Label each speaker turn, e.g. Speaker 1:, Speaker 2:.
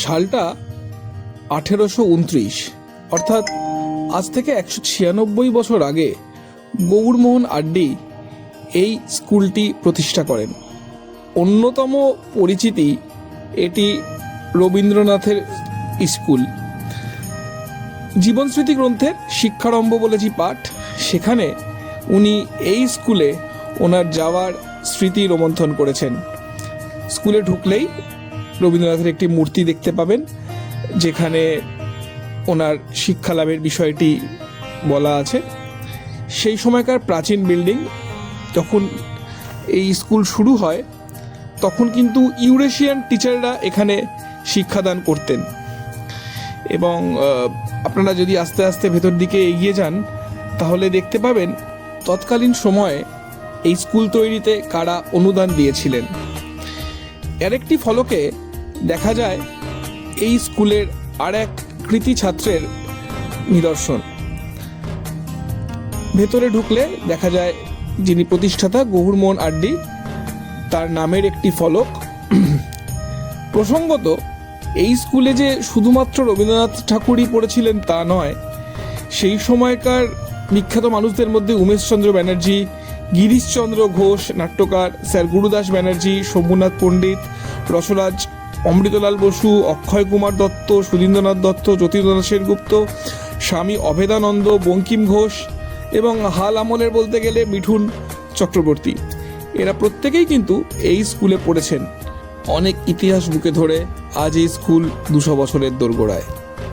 Speaker 1: সালটা 1829, অর্থাৎ আজ থেকে 196 বছর আগে গৌরমোহন আড্ডি এই স্কুলটি প্রতিষ্ঠা করেন। অন্যতম পরিচিতি এটি রবীন্দ্রনাথের স্কুল। জীবনস্মৃতি গ্রন্থের শিক্ষারম্ভ বলে যে পাঠ, সেখানে উনি এই স্কুলে ওনার যাওয়ার স্মৃতি রোমন্থন করেছেন। স্কুলে ঢুকলেই রবীন্দ্রনাথের একটি মূর্তি দেখতে পাবেন, যেখানে ওনার শিক্ষালাভের বিষয়টি বলা আছে। সেই সময়কার প্রাচীন বিল্ডিং, যখন এই স্কুল শুরু হয় তখন কিন্তু ইউরেশিয়ান টিচাররা এখানে শিক্ষাদান করতেন। এবং আপনারা যদি আস্তে আস্তে ভেতর দিকে এগিয়ে যান তাহলে দেখতে পাবেন তৎকালীন সময়ে এই স্কুল তৈরিতে কারা অনুদান দিয়েছিলেন। এর একটি ফলকে দেখা যায় এই স্কুলের আর এক কৃতি ছাত্রের নিদর্শন। ভেতরে ঢুকলে দেখা যায় যিনি প্রতিষ্ঠাতা গৌরমোহন আড্ডি, তার নামের একটি ফলক। প্রসঙ্গত, এই স্কুলে যে শুধুমাত্র রবীন্দ্রনাথ ঠাকুরই পড়েছিলেন তা নয়, সেই সময়কার বিখ্যাত মানুষদের মধ্যে উমেশচন্দ্র ব্যানার্জি, গিরিশচন্দ্র ঘোষ নাট্যকার, স্যার গুরুদাস ব্যানার্জি, শম্ভুনাথ পণ্ডিত, রসরাজ, অমৃতলাল বসু, অক্ষয় কুমার দত্ত, সুধীন্দ্রনাথ দত্ত, জ্যোতির্নাথ সেনগুপ্ত, স্বামী অভেদানন্দ, বঙ্কিম ঘোষ এবং হাল আমলের বলতে গেলে মিঠুন চক্রবর্তী, এরা প্রত্যেকেই কিন্তু এই স্কুলে পড়েছেন। অনেক ইতিহাস বুকে ধরে আজ এই স্কুল 200 বছরের দোরগোড়ায়।